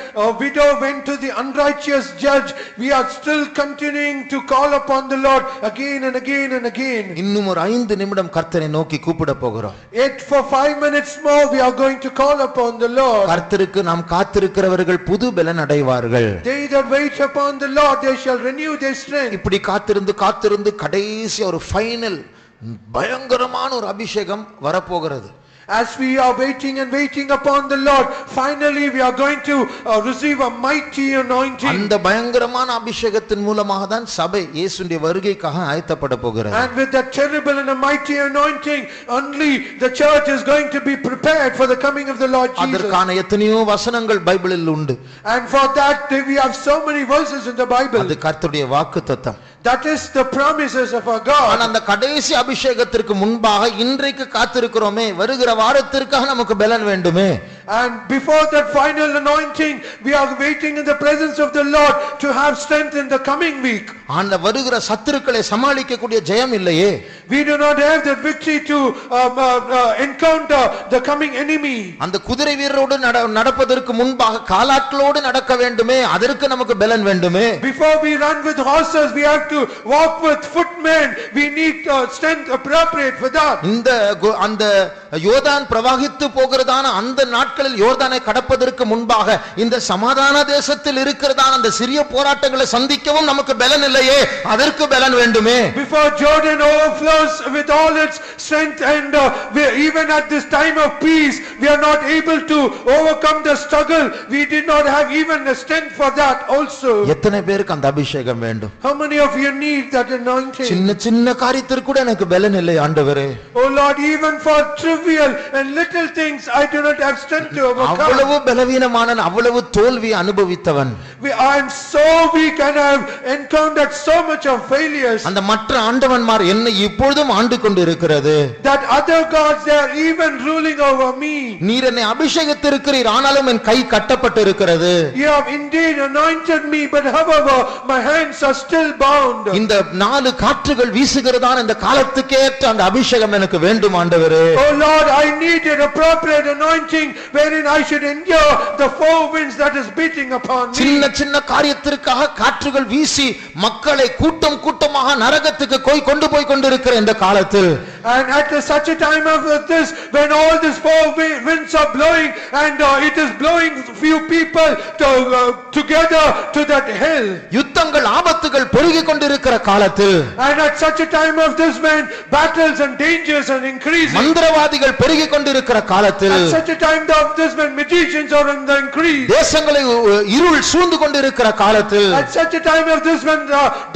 widow went to the unrighteous judge, we are still continuing to call upon the Lord again and again and again. இன்னும் ஒரு 5 நிமிடம் கர்த்தரை நோக்கி கூப்பிட போகிறோம். Yet for 5 minutes more we are going to call upon the Lord. கர்த்தருக்கு நாம் காத்திருக்கிறவர்கள் புது பலன் அடைவார்கள். They that wait upon the Lord, they shall renew their strength. இப்படி காத்திருந்து கடைசி ஒரு ஃபைனல் பயங்கரமான ஒரு அபிஷேகம் வரப்போகிறது. As we are waiting and waiting upon the Lord, finally we are going to receive a mighty anointing. அந்த பயங்கரமான அபிஷேகத்தின் மூலமாக தான் சபை இயேசுவின் வருகைக்காக ஆயத்தப்பட போகிறது. And with that terrible and a mighty anointing, only the church is going to be prepared for the coming of the Lord Jesus. அதற்கான எத்தனையோ வசனங்கள் பைபிளில் உண்டு. And for that we have so many verses in the Bible. அது கர்த்தருடைய வாக்குத்தத்தம். That is the promises of our God. ஆனா அந்த கடைசி அபிஷேகத்திற்கு முன்பாக இன்றைக்கு காத்திருக்கிறோமே, வருகிற வாரத்திற்காக நமக்கு பலன் வேண்டுமே. And before that final anointing, we are waiting in the presence of the Lord to have strength in the coming week. அந்த வருகிற சத்துருக்களை சமாளிக்க கூடிய ஜெயம் இல்லையே. We do not have the victory to encounter the coming enemy. அந்த குதிரை வீரரோடு நடப்பதற்கு முன்பாக காலாட்களோடு நடக்க வேண்டுமே, அதற்கு நமக்கு பலன் வேண்டுமே. Before we run with horses, we have to walk with footmen. We need strength appropriate for that. அந்த யோர்தான் பிரவாகித்து போகிறதான அந்த நாட்களில் யோர்தானை கடப்பதற்கு முன்பாக இந்த சமாதான தேசத்தில் இருக்கிறதான அந்த சிறிய போராட்டங்களை சந்திக்கவும் நமக்கு பலன் இல்லையே, அதற்கு பலன் வேண்டுமே. Before Jordan overflows with all its strength, and even at this time of peace we are not able to overcome the struggle. We did not have even the strength for that also. எத்தனை பேருக்கு அந்த அபிஷேகம் வேண்டும்? How many of you need that anointing? சின்ன சின்ன காரியத்திற்கு கூட எனக்கு பலன் இல்லை ஆண்டவரே. Oh Lord, even for trivial and little things I do not have strength to overcome. அவ்வளவு பலவீனமான, அவ்வளவு தோல்வி அனுபவித்தவன். I am so weak and I have encountered so much of failures. அந்த மற்ற ஆண்டவன்மார் என்னை இப்பொழுதும் ஆண்டு கொண்டிருக்கிறது. That other gods, they are even ruling over me. நீர் என்னை அபிஷேகித்திருக்கிறீர், ஆனாலும் என் கை கட்டப்பட்டிருக்கிறது. You have indeed anointed me, but however my hands are still bound. இந்த 4 காற்றுகள் வீசுகிறதான இந்த காலத்துக்கேற்ற அந்த அபிஷேகம் எனக்கு வேண்டும் ஆண்டவரே. Oh Lord, I need an appropriate anointing wherein I should endure the 4 winds that is beating upon me. சின்ன சின்ன காரியத்திற்காக காற்றுகள் வீசி மக்களை கூட்டம் கூட்டமாக நரகத்துக்கு கொண்டு போய் கொண்டிருக்கிற இந்த காலத்தில், and at such a time of this, when all these 4 winds are blowing and it is blowing few people together to that hell, யுத்தங்கள் ஆபத்துகள் பெருகிக் கொண்டிருக்கிற காலத்தில், and at such a time of this, when battles and dangers are increasing, மந்திரவாதிகள் பெருகிக் கொண்டிருக்கிற காலத்தில், at such a time of this, when magicians are in the increase, தேசங்களை இருள் சூழ்ந்து கொண்டிருக்கிற காலத்தில், at such a time of this, when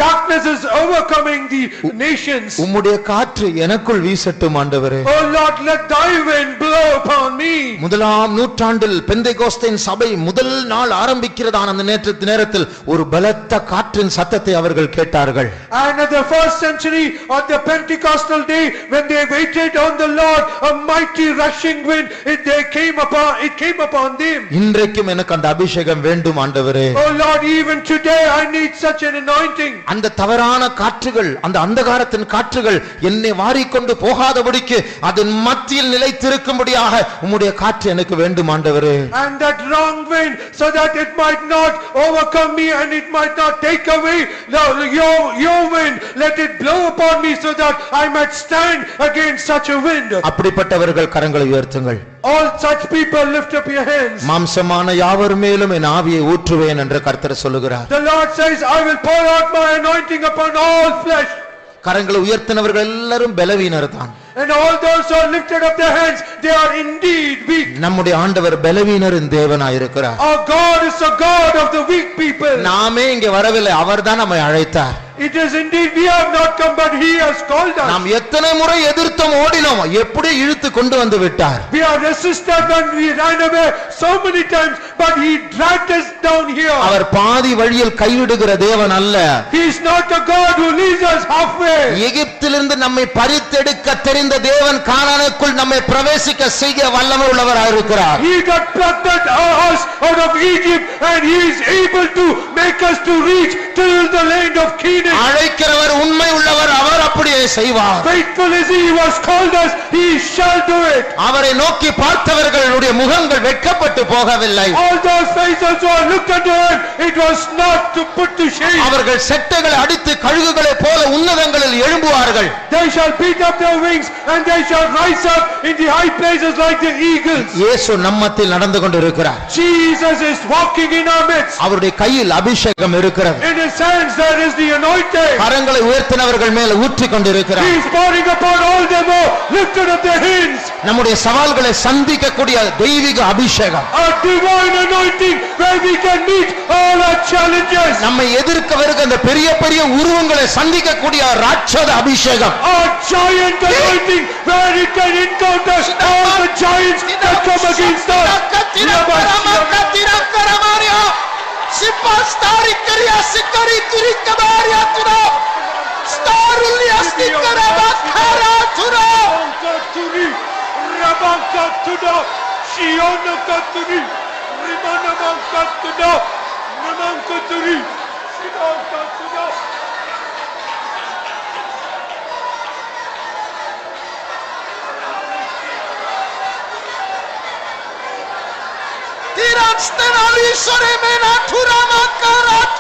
darkness is overcoming the nations, உம்முடைய காற்று எனக்குள் வீசட்டும் ஆண்டவரே. oh Lord, let thy wind blow upon me. முதலாம் நூற்றாண்டில் பெந்தேகோஸ்தேயின் சபை முதல் நாள் ஆரம்பிக்கிறதான அந்த நேரத்தில் ஒரு பலத்த காற்றின் சத்தத்தை அவர்கள் கேட்டார்கள். And at the first century on the Pentecostal day, when they waited on the Lord, a mighty rushing wind it came upon them. இன்றைக்கும் எனக்கு அந்த அபிஷேகம் வேண்டும் ஆண்டவரே. Oh Lord, even today I need such an anointing. அந்த தவறான காற்றுகள், அந்த அந்தகாரத்தின் காற்றுகள் என்னை வாரிக்கொண்டு போகாதபடிக்கு அதன் மத்தியில் நிலைத்திருக்கும்படியாக உம்முடைய காற்று எனக்கு வேண்டும் ஆண்டவரே. And that wrong wind, so that it might not overcome me and it might not take away your wind, let it blow upon me so that I might stand against such a wind. அப்படிப்பட்டவர்கள் கரங்களை உயர்த்துங்கள். All such people lift up your hands. மாம்சமான யாவர் மேலும் என் ஆவியை ஊற்றுவேன் என்று கர்த்தர் சொல்லுகிறார். The Lord says, I will pour out my anointing upon all flesh. கரங்களை உயர்த்தினவர்கள் எல்லாரும் பலவீனர் தான். And all those who have lifted up their hands, they are indeed weak. நம்முடைய ஆண்டவர் பலவீனரின் தேவனாய் இருக்கிறார். Our God is a God of the weak people. நாமே இங்கே வரவில்லை, அவர்தான் நம்மை அழைத்தார். It is indeed we have not come, but he has called us. நாம் எத்தனை முறை எதிர்த்தோம், ஓடினோம், எப்படி இழுத்து கொண்டு வந்து விட்டார். We are resisted and we ran away so many times, but he dragged us down here. அவர் பாதி வழியில் கைவிடுகிற தேவன் அல்ல. He is not a God who leaves us halfway. எகிப்திலிருந்து நம்மை பறித்தெடுக்க தெரிந்த தேவன் கானானுக்குள் நம்மை பிரவேசிக்க செய்ய வல்லமை உள்ளவராய் இருக்கிறார். He got plucked us out of Egypt and he is able to make us to reach till the land of Canaan. அழைக்கிறவர் உண்மை உள்ளவர், அவர் அப்படியே செய்வார். Faithful is he who has called us, he shall do it. அவரை நோக்கி பார்த்தவர்களுடைய முகங்கள் வெட்கப்பட்டு போகவில்லை. All those faces who are looked unto him, it was not to put to shame. அவர்கள் செட்டைகளை அடித்து கழுகுகளைப் போல உன்னதங்களில் எழும்புவார்கள். They shall beat up their wings and they shall rise up in the high places like the eagles. இயேசு நம்மத்தில் நடந்து கொண்டிருக்கிறார். Jesus is walking in our midst. அவருடைய கையில் அபிஷேகம் இருக்கிறது. In his hands there is the anointing. கரங்களை உயர்த்தினவர்கள் மேல் ஊற்றிக் கொண்டிருக்கிறார். He is pouring upon all them who lifted up their hands. நம்முடைய சவால்களை சந்திக்கக்கூடிய தெய்வீக அபிஷேகம். A divine anointing where we can meet all our challenges. நம்மை எதிர்க்க வருகிற அந்த பெரிய பெரிய உருவங்களை சந்திக்கக்கூடிய ராட்சத அபிஷேகம். A giant anointing where we can encounter all the giants that come against us. Sipastarikiria sikari turikabaria turo. Starulia stikara bakara turo. Turi Rabanka Tudo Shionaka Turi Rimanamanka Tudo Namanka Turi Shionaka Tudo. Tiran stenali sore mena turama karat.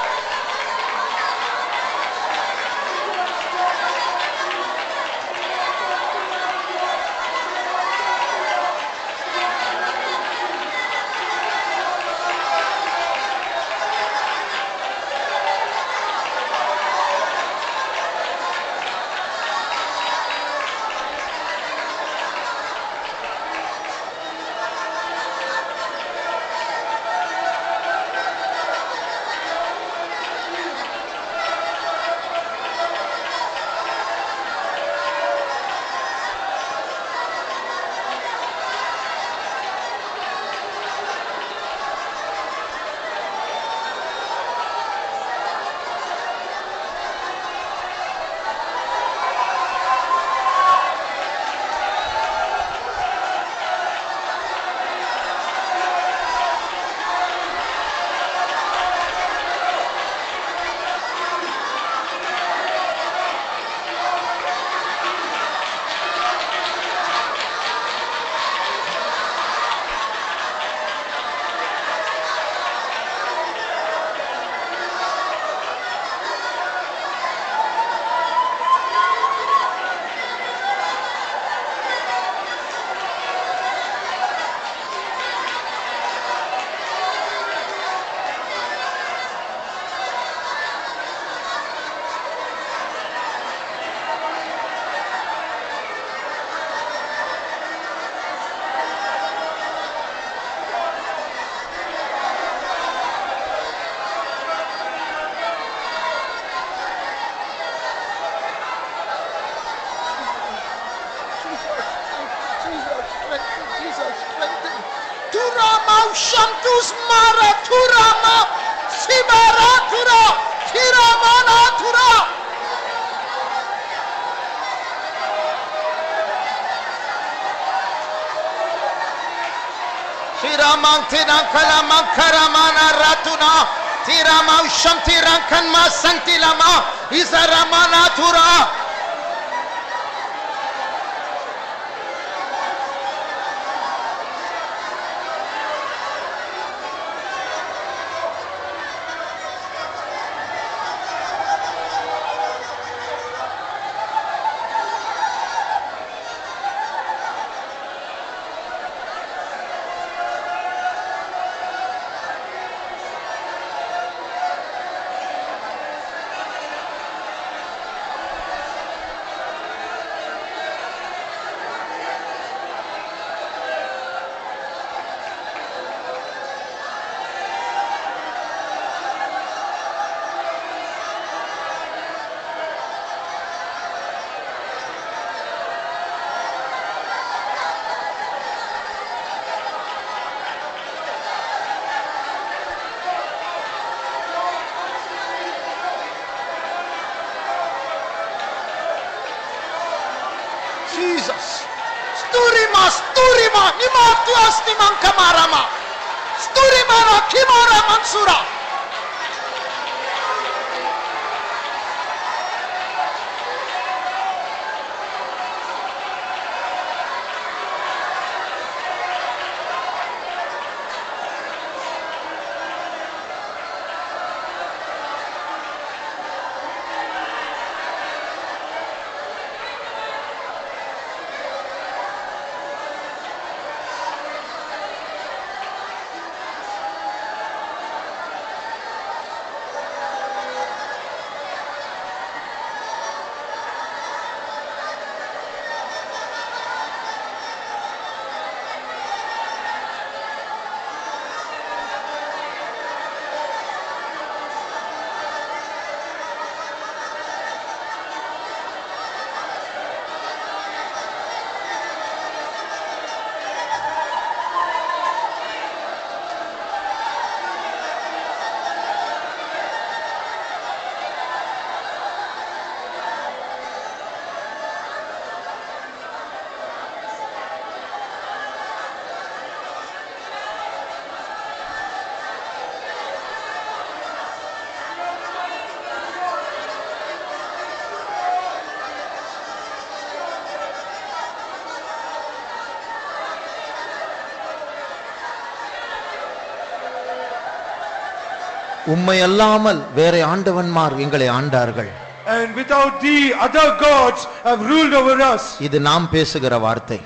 Shantus Marathurama Sibarathura Thiramanathura. Thiramang Thirankalama Karamana Ratuna Thiramau Shantirankanma Santilama Isaramanathura. Jesus. Sturima, nimatu astiman kamarama. Sturimana kimara mansura. உம்மை அல்லாமல் வேற ஆண்டவன்மார் எங்களை ஆண்டார்கள். And without thee other gods have ruled over us. இது நாம் பேசுகிற வார்த்தை.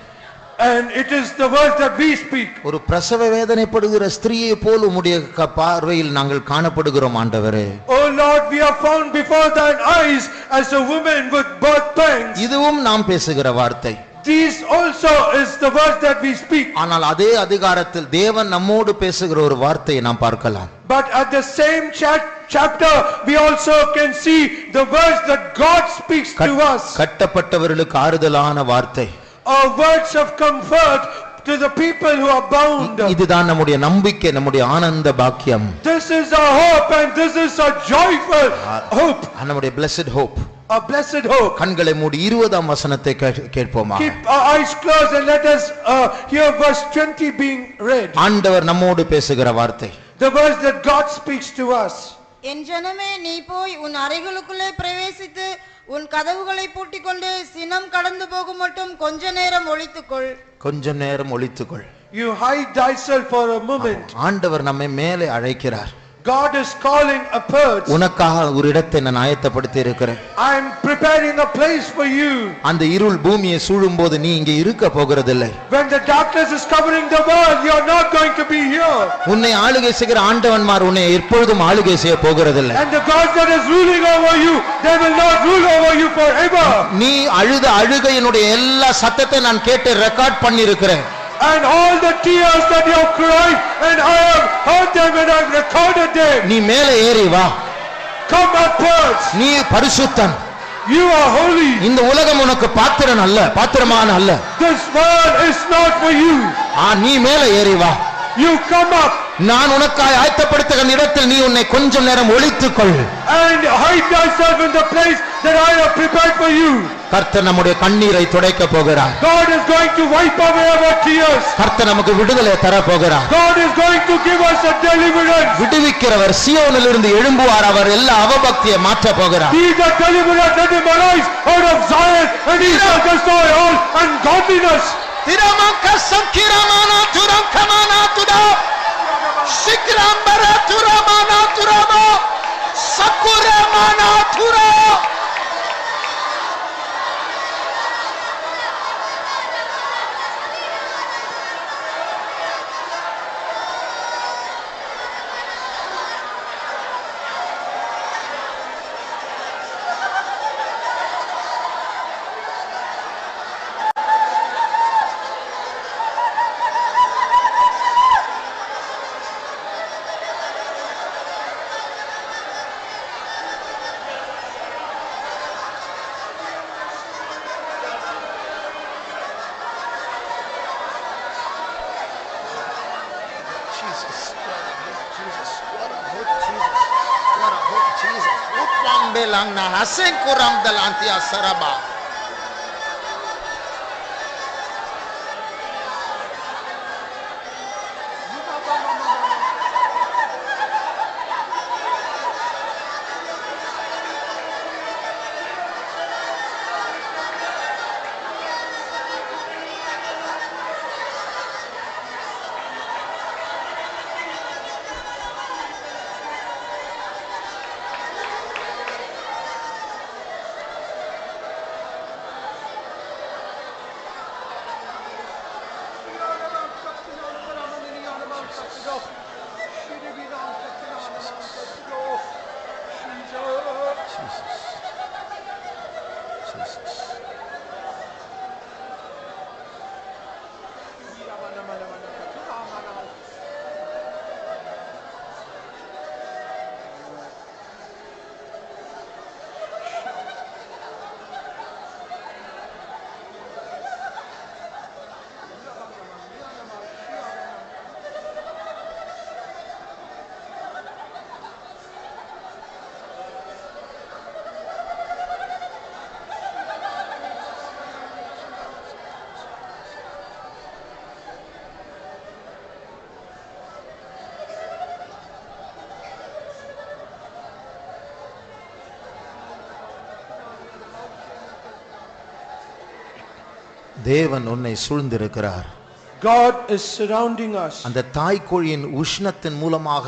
And it is the words that we speak. ஒரு பிரசவ வேதனைப்படுகிற ஸ்திரீயை போல் உம்முடைய பார்வையில் நாங்கள் காணப்படுகிறோம் ஆண்டவரே. Oh Lord, we are found before thine eyes as a woman with birth pangs. இதுவும் நாம் பேசுகிற வார்த்தை. These also is the words that we speak. ஆனால் அதே அதிகாரத்தில் தேவன் நம்மோடு பேசுகிற ஒரு வார்த்தையை நாம் பார்க்கலாம். But at the same chapter we also can see the words that God speaks to us. கட்டப்பட்டவர்களுக்கு ஆறுதலான வார்த்தை. Words of comfort to the people who are bound. இதுதான் நம்முடைய நம்பிக்கை, நம்முடைய ஆனந்த பாக்கியம். This is our hope and this is a joyful hope. நம்முடைய blessed hope. A blessed hope. கண்களை மூடி 20ஆம் வசனத்தை கேட்போமா? Keep our eyes closed and let us hear verse 20 being read. ஆண்டவர் நம்மோடு பேசுகிற வார்த்தை. The words that God speaks to us. என் ஜனமே, நீ போய் உன் அறைகளுக்குள்ளே பிரவேசித்து உன் கதவுகளை பூட்டிக்கொண்டு சினம் கடந்து போகும் மட்டும் கொஞ்ச நேரம் ஒளித்துக்கொள். கொஞ்ச நேரம் ஒளித்துக்கொள். You hide thyself for a moment. ஆண்டவர் நம்மை மேலே அழைக்கிறார். God is calling a perch. உனக்காக ஒரு இடத்தை நான் ஆயத்தப்படுத்தி இருக்கிறேன். I am preparing a place for you. அந்த இருள் பூமியை சூழும்போது நீ இங்கே இருக்க போகிறதில்லை. When the darkness is covering the world, you are not going to be here. உன்னை ஆளுகை செய்கிற ஆண்டவன்மார் உன்னை எப்பொழுதும் ஆளுகை செய்ய போகிறதில்லை. And the God that is ruling over you, they will not rule over you forever. நீ அழுத அழுகையினுடைய எல்லா சத்தத்தை நான் கேட்டு ரெக்கார்ட் பண்ணி இருக்கிறேன். And all the tears that you have cried, and I have heard them and I have recorded them. நீ மேலே ஏறி வா. Come upwards. நீ பரிசுத்தன். You are holy. இந்த உலகம் உனக்கு பாத்திரன் அல்ல, பாத்திரமான அல்ல. This world is not for you. நீ மேலே ஏறி வா. You come up. நான் உனக்காய் ஆயத்தப்படுத்துகிற இடத்தில் நீ உன்னை கொஞ்சம் நேரம் ஒளித்துக்கொள். And hide thyself in the place that I have prepared for you. கர்த்தர் நம்முடைய கண்ணீரை துடைக்க போகிறார். God is going to wipe away our tears. கர்த்தர் நமக்கு விடுதலை தர போகிறார். God is going to give us a deliverance. விடுவிக்கிறவர் சியோனிலிருந்து எழும்புவார். அவர் எல்லா அவபக்தியை மாற்ற போகிறார். He is a deliverer that will arise out of Zion, and he shall destroy all ungodliness. திரமக சங்கிரமான துரங்கமான துதா சிக்ரம்பர துரமான துரமோ சக்குரமான Tura. Langna hasen kuram dalantia saraba. தேவன் உன்னை சூழ்ந்திருக்கிறார். God is surrounding us. அந்த தாய் கோழியின் உஷ்ணத்தின் மூலமாக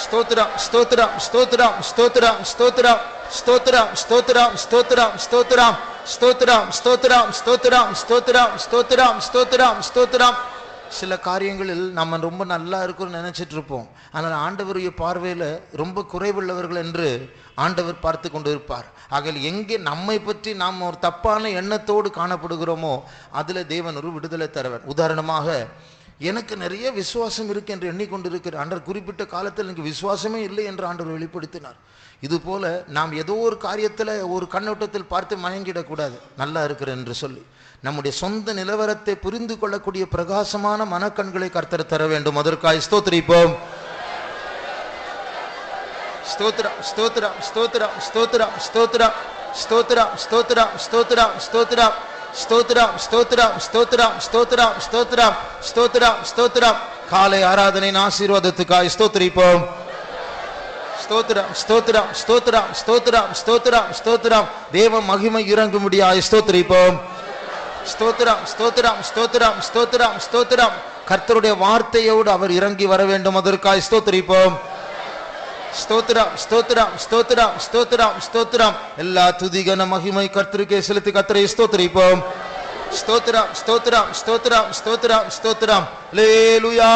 ஸ்தோத்திரம் ஸ்தோத்திரம் ஸ்தோத்திரம் ஸ்தோத்திரம் ஸ்தோத்திரம் ஸ்தோத்திரம் ஸ்தோத்திரம் ஸ்தோத்திரம் ஸ்தோத்திரம் ஸ்தோத்திரம் ஸ்தோத்திரம் ஸ்தோத்திரம் ஸ்தோத்திரம் ஸ்தோத்திரம் ஸ்தோத்திரம் ஸ்தோத்திரம். சில காரியங்களில் நம்ம ரொம்ப நல்லா இருக்கும்னு நினைச்சிட்டு இருப்போம். ஆனால் ஆண்டவருடைய பார்வையில ரொம்ப குறைவுள்ளவர்கள் என்று ஆண்டவர் பார்த்து கொண்டு இருப்பார். ஆகையில் எங்கே நம்மை பற்றி நாம் ஒரு தப்பான எண்ணத்தோடு காணப்படுகிறோமோ அதுல தேவன் ஒரு விடுதலை தருவார். உதாரணமாக, எனக்கு நிறைய விசுவாசம் இருக்கு என்று எண்ணிக்கொண்டிருக்கிற ஆண்டவர் குறிப்பிட்ட காலத்தில் எனக்கு விசுவாசமே இல்லை என்று ஆண்டவர் வெளிப்படுத்தினார். இது போல நாம் ஏதோ ஒரு காரியத்துல ஒரு கண்ணோட்டத்தில் பார்த்து மயங்கிடக்கூடாது. நல்லா இருக்கிறேன் என்று சொல்லி நம்முடைய சொந்த நிலவரத்தை புரிந்து கொள்ளக்கூடிய பிரகாசமான மனக்கண்களை கர்த்தர் தர வேண்டும். அதற்காக ஸ்தோத்திரிப்போம். ஸ்தோத்திரம் ஸ்தோத்திரம் ஸ்தோத்திரம் ஸ்தோத்திரம் ஸ்தோத்திரம் ஸ்தோத்திரம் ஸ்தோத்திரம் ஸ்தோத்திரம் ஸ்தோத்திரம் ஸ்தோத்திரம் ஸ்தோத்திரம் ஸ்தோத்திரம் ஸ்தோத்திரம் ஸ்தோத்திரம் ஸ்தோத்திரம் ஸ்தோத்திரம். காலை ஆராதனையின் ஆசீர்வாதத்துக்காய் ஸ்தோத்திரிப்போம். ஸ்தோத்திரம் ஸ்தோத்திரம் ஸ்தோத்திரம் ஸ்தோத்திரம் ஸ்தோத்திரம் ஸ்தோத்திரம். தேவ மகிமை இறங்கும்படியாய் ஸ்தோத்திரிப்போம். ஸ்தோத்திரம் ஸ்தோத்திரம் ஸ்தோத்திரம் ஸ்தோத்திரம் ஸ்தோத்திரம். கர்த்தருடைய வார்த்தையோடு அவர் இறங்கி வர வேண்டும். அதற்காய் ஸ்தோத்திரிப்போம். ஸ்தோத்திரம் ஸ்தோத்திரம் ஸ்தோத்திரம் ஸ்தோத்திரம் ஸ்தோத்திரம். எல்லா துதிகன மகிமை கர்த்தருக்கே செலுத்தி கர்த்தரை ஸ்தோத்திரிப்போம். ஸ்தோத்திரம் ஸ்தோத்திரம் ஸ்தோத்திரம் ஸ்தோத்திரம் ஸ்தோத்திரம். அல்லேலூயா.